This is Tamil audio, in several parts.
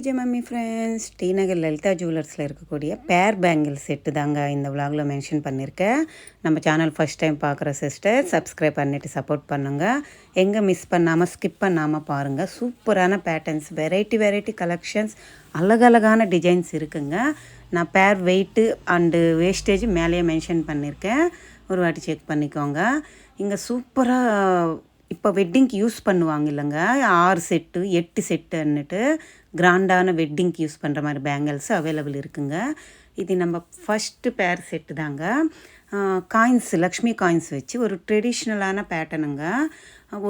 விஜய் மம்மி ஃப்ரெண்ட்ஸ், டி நகர் லலிதா ஜுவல்லர்ஸில் இருக்கக்கூடிய பேர் பேங்கிள் செட்டு தாங்க இந்த விலாகில் மென்ஷன் பண்ணியிருக்கேன். நம்ம சேனல் ஃபஸ்ட் டைம் பார்க்குற சிஸ்டர் சப்ஸ்கிரைப் பண்ணிவிட்டு சப்போர்ட் பண்ணுங்கள். எங்கே மிஸ் பண்ணாமல் ஸ்கிப் பண்ணாமல் பாருங்கள். சூப்பரான பேட்டர்ன்ஸ், வெரைட்டி கலெக்ஷன்ஸ், அழகழகான டிசைன்ஸ் இருக்குங்க. நான் பேர் வெயிட்டு அண்டு வேஸ்டேஜ் மேலேயே மென்ஷன் பண்ணியிருக்கேன். ஒரு வாட்டி செக் பண்ணிக்கோங்க. இங்கே சூப்பராக இப்போ வெட்டிங்க்கு யூஸ் பண்ணுவாங்க இல்லைங்க, 6 செட்டு 8 செட்டுன்னுட்டு கிராண்டான வெட்டிங்க்கு யூஸ் பண்ணுற மாதிரி பேங்கிள்ஸ் அவைலபிள் இருக்குங்க. இது நம்ம ஃபஸ்ட்டு பேர் செட்டு தாங்க. காயின்ஸ், லக்ஷ்மி காயின்ஸ் வச்சு ஒரு ட்ரெடிஷ்னலான பேட்டர்னுங்க.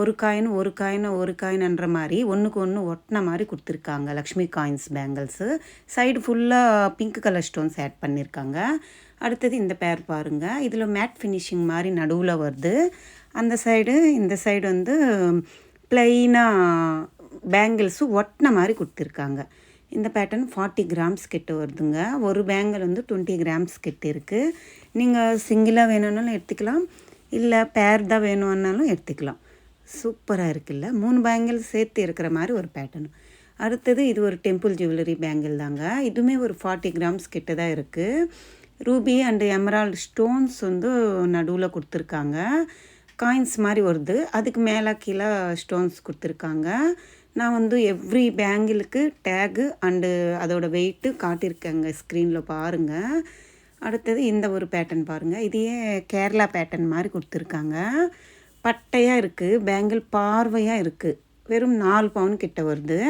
ஒரு காயின்ன்ற மாதிரி ஒன்றுக்கு ஒன்று ஒட்டின மாதிரி கொடுத்துருக்காங்க. லக்ஷ்மி காயின்ஸ் பேங்கிள்ஸு சைடு ஃபுல்லாக பிங்க் கலர் ஸ்டோன்ஸ் ஆட் பண்ணியிருக்காங்க. அடுத்தது இந்த பேர் பாருங்கள். இதில் மேட் ஃபினிஷிங் மாதிரி நடுவில் வருது. அந்த சைடு இந்த சைடு வந்து ப்ளைனாக பேங்கிள்ஸு ஒட்டின மாதிரி கொடுத்துருக்காங்க. இந்த பேட்டர்ன் 40 கிராம்ஸ் கிட்ட வருதுங்க. ஒரு பேங்கிள் வந்து 20 கிராம்ஸ் கிட்ட இருக்குது. நீங்கள் சிங்கிளாக வேணும்னாலும் எடுத்துக்கலாம், இல்லை பேர் தான் வேணும்னாலும் எடுத்துக்கலாம். சூப்பராக இருக்குல்ல, 3 பேங்கிள் சேர்த்து இருக்கிற மாதிரி ஒரு பேட்டர்ன். அடுத்தது இது ஒரு டெம்பிள் ஜுவல்லரி பேங்கிள் தாங்க. இதுவுமே ஒரு 40 கிராம்ஸ் கிட்ட தான் இருக்குது. ரூபி அண்டு எமரால்டு ஸ்டோன்ஸ் வந்து நடுவில் கொடுத்துருக்காங்க. காயின்ஸ் மாதிரி வருது, அதுக்கு மேலே கீழே ஸ்டோன்ஸ் கொடுத்துருக்காங்க. நான் வந்து எவ்ரி பேங்கிளுக்கு டேகு அண்டு அதோடய வெயிட்டு காட்டியிருக்கேங்க, ஸ்க்ரீனில் பாருங்கள். அடுத்தது இந்த ஒரு பேட்டர்ன் பாருங்கள். இதையே கேரளா பேட்டர்ன் மாதிரி கொடுத்துருக்காங்க. பட்டையாக இருக்குது, பேங்கிள் பார்வையாக இருக்குது. வெறும் 4 பவுன் கிட்ட வருது.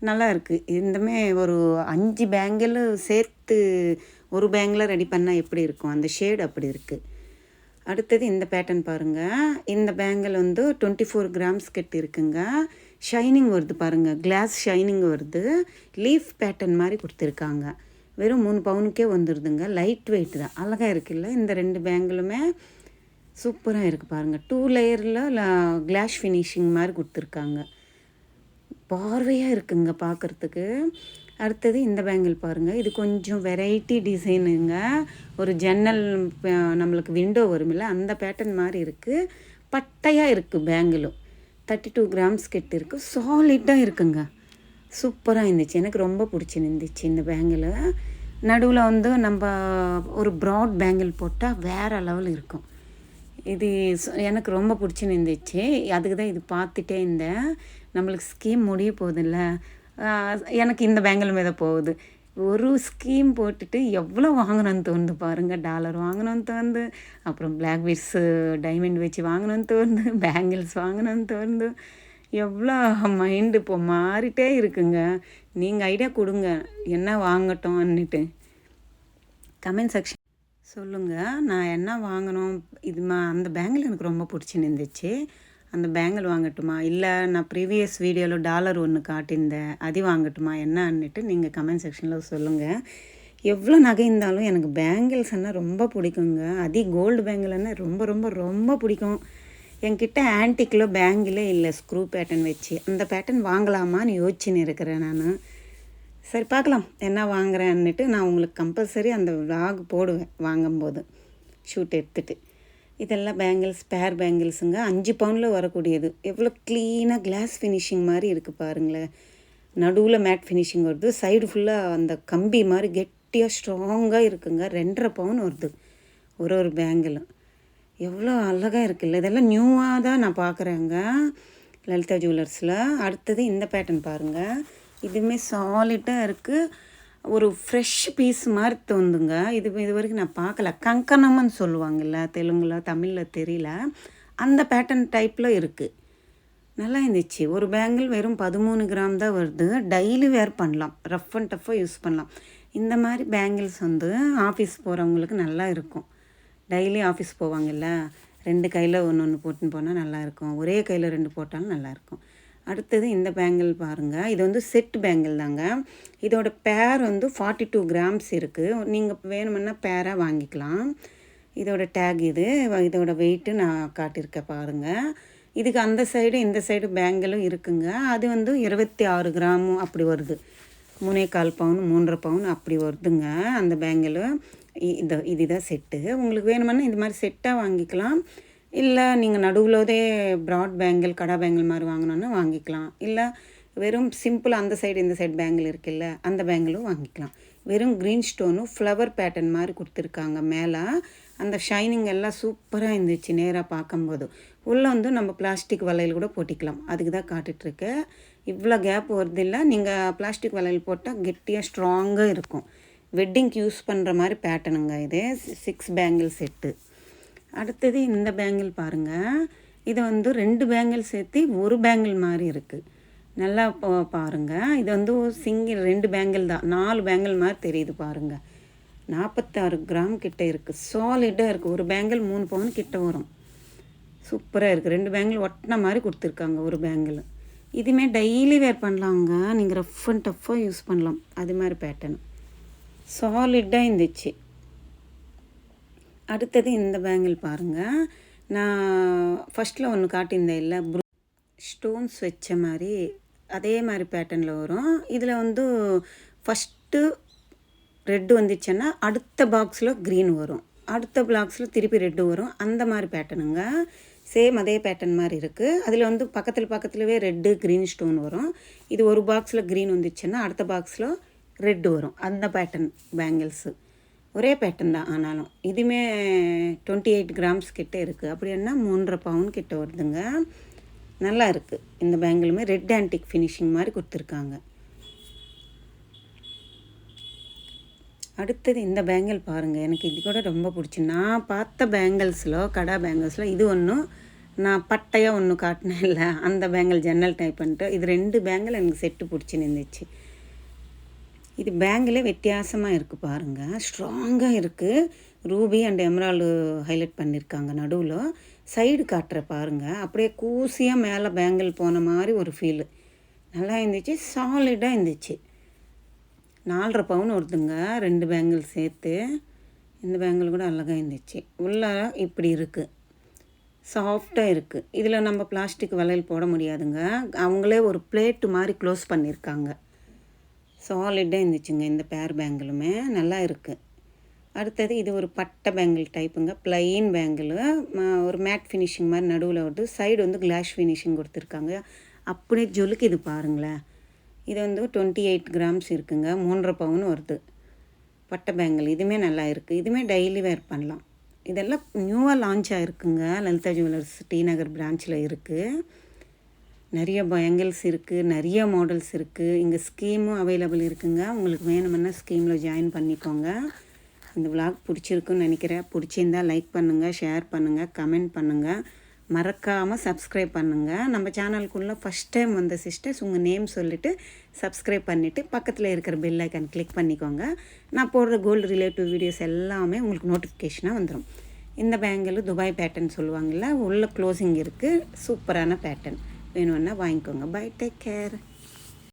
நல்லா இருக்குது. இந்தமே ஒரு 5 பேங்கிள் சேர்த்து ஒரு பேங்கில் ரெடி பண்ணால் எப்படி இருக்கும், அந்த ஷேடு அப்படி இருக்குது. அடுத்தது இந்த பேட்டர்ன் பாருங்கள். இந்த பேங்கிள் வந்து 24 கிராம்ஸ் கிட்ட இருக்குங்க. ஷைனிங் வருது பாருங்கள், கிளாஸ் ஷைனிங் வருது. லீஃப் பேட்டர்ன் மாதிரி கொடுத்துருக்காங்க. வெறும் 3 பவுனுக்கே வந்துடுதுங்க. லைட் வெயிட் தான், அழகாக இருக்குல்ல. இந்த 2 பேங்கிளுமே சூப்பராக இருக்குது பாருங்கள். 2 லேயரில் கிளாஸ் ஃபினிஷிங் மாதிரி கொடுத்துருக்காங்க. பார்வையாக இருக்குங்க பார்க்குறதுக்கு. அடுத்தது இந்த பேங்கிள் பாருங்கள். இது கொஞ்சம் வெரைட்டி டிசைனுங்க. ஒரு ஜன்னல் நம்மளுக்கு விண்டோ வருமில்ல, அந்த பேட்டர்ன் மாதிரி இருக்குது. பட்டையாக இருக்குது பேங்கிளும். 32 கிராம்ஸ் கிட்ட இருக்குது. சாலிட்டாக இருக்குங்க. சூப்பராக இருந்துச்சு, எனக்கு ரொம்ப பிடிச்சிருந்துச்சு இந்த பேங்கிள். நடுவில் வந்து நம்ம ஒரு ப்ராட் பேங்கிள் போட்டால் வேறு லெவல் இருக்கும். இது எனக்கு ரொம்ப பிடிச்சிருந்துச்சு. அதுக்கு தான் இது பார்த்துட்டே இருந்தேன். நம்மளுக்கு ஸ்கீம் முடிய போகுதுல்ல, எனக்கு இந்த பேங்கிள் மீது போகுது. ஒரு ஸ்கீம் போட்டுட்டு எவ்வளோ வாங்கணும்னு தோணுது பாருங்கள். டாலர் வாங்கணும்னு தோணுது, அப்புறம் பிளாக் பீட்ஸு டைமண்ட் வச்சு வாங்கணும்னு தோணுது, பேங்கிள்ஸ் வாங்கணும்னு தோணுது. எவ்வளோ மைண்டு இப்போ மாறிட்டே இருக்குங்க. நீங்கள் ஐடியா கொடுங்க, என்ன வாங்கட்டோம்னுட்டு கமெண்ட் செக்ஷன் சொல்லுங்கள். நான் என்ன வாங்கணும், அந்த பேங்கிள் எனக்கு ரொம்ப பிடிச்சிருந்துச்சு. அந்த பேங்கிள் வாங்கட்டுமா, இல்லை நான் ப்ரீவியஸ் வீடியோவில் டாலர் ஒன்று காட்டியிருந்தேன், அது வாங்கட்டுமா என்னன்னுட்டு நீங்கள் கமெண்ட் செக்ஷனில் சொல்லுங்கள். எவ்வளோ நகை இருந்தாலும் எனக்கு பேங்கிள்ஸ்னால் ரொம்ப பிடிக்குங்க. கோல்டு பேங்கிள்னா ரொம்ப பிடிக்கும். என்கிட்ட ஆன்டிக்கில் பேங்கிளே இல்லை, ஸ்க்ரூ பேட்டர்ன் வச்சு. அந்த பேட்டர்ன் வாங்கலாமான்னு யோசிச்சுன்னு இருக்கிறேன் நான். சரி பார்க்கலாம் என்ன வாங்குறேன்னுட்டு. நான் உங்களுக்கு கம்பல்சரி அந்த விலாக் போடுவேன் வாங்கும்போது, ஷூட் எடுத்துகிட்டு. இதெல்லாம் பேங்கிள்ஸ், பேர் பேங்கிள்ஸுங்க. 5 பவுனில் வரக்கூடியது. எவ்வளோ க்ளீனாக கிளாஸ் ஃபினிஷிங் மாதிரி இருக்குது பாருங்களேன். நடுவில் மேட் ஃபினிஷிங் வருது. சைடு ஃபுல்லாக அந்த கம்பி மாதிரி கெட்டியாக ஸ்ட்ராங்காக இருக்குங்க. 2.5 பவுன் வருது ஒரு பேங்கிளும். எவ்வளோ அழகாக இருக்குல்ல. இதெல்லாம் நியூவாக தான் நான் பார்க்குறேங்க லலிதா ஜுவல்லர்ஸில். அடுத்தது இந்த பேட்டர்ன் பாருங்கள். இதுவுமே சாலிட்டாக இருக்குது. ஒரு ஃப்ரெஷ் பீஸ் மாதிரி தோணுதுங்க. இது வரைக்கும் நான் பார்க்கல. கங்கணம்னு சொல்லுவாங்கள்ல, தெலுங்குல, தமிழில் தெரியல. அந்த பேட்டர்ன் டைப்பில் இருக்குது. நல்லா இருந்துச்சு. ஒரு பேங்கிள் வெறும் 13 கிராம் தான் வருது. டெய்லி வேர் பண்ணலாம், ரஃப் அண்ட் டஃப்பாக யூஸ் பண்ணலாம். இந்த மாதிரி பேங்கிள்ஸ் வந்து ஆஃபீஸ் போகிறவங்களுக்கு நல்லா இருக்கும். டெய்லி ஆஃபீஸ் போவாங்கல்ல, 2 கையில் ஒன்று போட்டுன்னு போனால் நல்லாயிருக்கும். ஒரே கையில் 2 போட்டாலும் நல்லாயிருக்கும். அடுத்தது இந்த பேங்கிள் பாருங்கள். இது வந்து செட் பேங்கிள் தாங்க. இதோட பேர் வந்து 42 கிராம்ஸ் இருக்குது. நீங்கள் வேணுமுன்னா பேராக வாங்கிக்கலாம். இதோட டேக் இதோட வெயிட்டு நான் காட்டியிருக்கேன் பாருங்கள். இதுக்கு அந்த சைடு இந்த சைடு பேங்கிளும் இருக்குங்க. அது வந்து 26 கிராமும் அப்படி வருது. 3.25 பவுன் 3.5 பவுன் அப்படி வருதுங்க அந்த பேங்கிள். இதுதான் செட்டு. உங்களுக்கு வேணுமுன்னா இந்த மாதிரி செட்டாக வாங்கிக்கலாம். இல்லை நீங்கள் நடுவுலதே ப்ராட் பேங்கிள், கடா பேங்கிள் மாதிரி வாங்கினோன்னா வாங்கிக்கலாம். இல்லை வெறும் சிம்பிளாக அந்த சைடு இந்த சைடு பேங்கிள் இருக்குல்ல, அந்த பேங்கிளும் வாங்கிக்கலாம். வெறும் க்ரீன் ஸ்டோனும் ஃப்ளவர் பேட்டர்ன் மாதிரி கொடுத்துருக்காங்க மேலே. அந்த ஷைனிங் எல்லாம் சூப்பராக இருந்துச்சு நேராக பார்க்கும்போது. உள்ளே வந்து நம்ம பிளாஸ்டிக் வளையல் கூட போட்டிக்கலாம். அதுக்கு தான் காட்டுட்ருக்கு. இவ்வளோ கேப் வருது இல்லை, நீங்கள் பிளாஸ்டிக் வளையல் போட்டால் கெட்டியாக ஸ்ட்ராங்காக இருக்கும். வெட்டிங்க்கு யூஸ் பண்ணுற மாதிரி பேட்டர்னுங்க இது. 6 பேங்கிள் செட்டு. அடுத்தது இந்த பேங்கிள் பாருங்கள். இது வந்து 2 பேங்கிள் சேர்த்து ஒரு பேங்கிள் மாதிரி இருக்குது. நல்லா பாருங்கள். இது வந்து சிங்கிள் 2 பேங்கிள் தான், 4 பேங்கிள் மாதிரி தெரியுது பாருங்கள். 46 கிராம் கிட்ட இருக்குது. சாலிடாக இருக்குது. ஒரு பேங்கிள் 3 பவுன் கிட்ட வரும். சூப்பராக இருக்குது. 2 பேங்கிள் ஒட்டின மாதிரி கொடுத்துருக்காங்க ஒரு பேங்கிள். இதுவுமே டெய்லி வேர் பண்ணலாங்க. நீங்கள் ரஃப் அண்ட் டஃப்பாக யூஸ் பண்ணலாம். அது மாதிரி பேட்டர்னு சாலிடாக இருந்துச்சு. அடுத்தது இந்த பேங்கிள் பாருங்கள். நான் ஃபஸ்ட்டில் ஒன்று காட்டியிருந்தேன் இல்லை, ஸ்டோன்ஸ் வச்ச மாதிரி அதே மாதிரி பேட்டர்னில் வரும். இதில் வந்து ஃபஸ்ட்டு ரெட்டு வந்துச்சுன்னா அடுத்த பாக்ஸில் க்ரீன் வரும், அடுத்த பாக்ஸில் திருப்பி ரெட்டு வரும். அந்த மாதிரி பேட்டர்னுங்க. சேம் அதே பேட்டர்ன் மாதிரி இருக்குது. அதில் வந்து பக்கத்துலவே ரெட்டு க்ரீன் ஸ்டோன் வரும். இது ஒரு பாக்ஸில் க்ரீன் வந்துச்சுன்னா அடுத்த பாக்ஸில் ரெட்டு வரும். அந்த பேட்டர்ன் பேங்கிள்ஸு ஒரே பேட்டர்ன் தான். ஆனாலும் இதுவுமே 28 கிராம்ஸ் கிட்ட இருக்குது. அப்படின்னா 3.5 பவுன் கிட்ட வருதுங்க. நல்லா இருக்குது. இந்த பேங்கிளுமே ரெட் ஆன்டிக் ஃபினிஷிங் மாதிரி கொடுத்துருக்காங்க. அடுத்தது இந்த பேங்கிள் பாருங்கள். எனக்கு இது கூட ரொம்ப பிடிச்சி. நான் பார்த்த பேங்கிள்ஸில், கடா பேங்கிள்ஸில் இது ஒன்றும், நான் பட்டையாக ஒன்று காட்டினேன் இல்லை, அந்த பேங்கிள் ஜன்னல் டைப் பண்ணிட்டு இது 2 பேங்கிள் எனக்கு செட்டு பிடிச்சி நின்றுச்சு. இது பேங்கிலே வித்தியாசமாக இருக்குது பாருங்கள். ஸ்ட்ராங்காக இருக்குது. ரூபி அண்ட் எமரால்டு ஹைலைட் பண்ணியிருக்காங்க நடுவில். சைடு காட்டுற பாருங்கள். அப்படியே கூசியாக மேலே பேங்கிள் போன மாதிரி ஒரு ஃபீலு. நல்லா இருந்துச்சு. சாலிடாக இருந்துச்சு. 4.5 பவுன் வருதுங்க 2 பேங்கிள் சேர்த்து. இந்த பேங்கிள் கூட அழகாக இருந்துச்சு. உள்ளே இப்படி இருக்குது, சாஃப்டாக இருக்குது. இதில் நம்ம பிளாஸ்டிக் வளையல் போட முடியாதுங்க. அவங்களே ஒரு பிளேட்டு மாதிரி க்ளோஸ் பண்ணியிருக்காங்க. சாலிடாக இருந்துச்சுங்க. இந்த பேர் பேங்கிளுமே நல்லா இருக்குது. அடுத்தது இது ஒரு பட்டை பேங்கிள் டைப்புங்க. ப்ளைன் பேங்கிள், ஒரு மேட் ஃபினிஷிங் மாதிரி நடுவில் வருது. சைடு வந்து கிளாஸ் ஃபினிஷிங் கொடுத்துருக்காங்க. அப்படியே ஜொலுக்கு இது பாருங்களேன். இது வந்து 28 கிராம்ஸ் இருக்குங்க. 3.5 பவுன் வருது பட்டை பேங்கிள். இதுவுமே நல்லா இருக்குது. இதுவுமே டெய்லி வேர் பண்ணலாம். இதெல்லாம் நியூவாக லான்ச் ஆகிருக்குங்க. லலிதா ஜுவல்லர்ஸ் டி நகர் பிரான்ச்சில் இருக்குது. நிறைய பேங்கிள்ஸ் இருக்குது, நிறைய மாடல்ஸ் இருக்குது. இங்கே ஸ்கீமும் அவைலபிள் இருக்குங்க. உங்களுக்கு வேணுமுன்னா ஸ்கீமில் ஜாயின் பண்ணிக்கோங்க. இந்த விளாக் பிடிச்சிருக்குன்னு நினைக்கிறேன். பிடிச்சிருந்தால் லைக் பண்ணுங்கள், ஷேர் பண்ணுங்கள், கமெண்ட் பண்ணுங்கள். மறக்காமல் சப்ஸ்கிரைப் பண்ணுங்கள். நம்ம சேனலுக்குள்ளே ஃபஸ்ட் டைம் வந்த சிஸ்டர்ஸ் உங்கள் நேம் சொல்லிவிட்டு சப்ஸ்கிரைப் பண்ணிவிட்டு பக்கத்தில் இருக்கிற பெல் ஐக்கான் கிளிக் பண்ணிக்கோங்க. நான் போடுற கோல்டு ரிலேட்டிவ் வீடியோஸ் எல்லாமே உங்களுக்கு நோட்டிஃபிகேஷனாக வந்துடும். இந்த பேங்கிள் துபாய் பேட்டர்ன் சொல்லுவாங்கள்ல, உள்ள க்ளோசிங் இருக்குது. சூப்பரான பேட்டர்ன். வேணும்னா வாங்கிக்கோங்க. Bye, take care.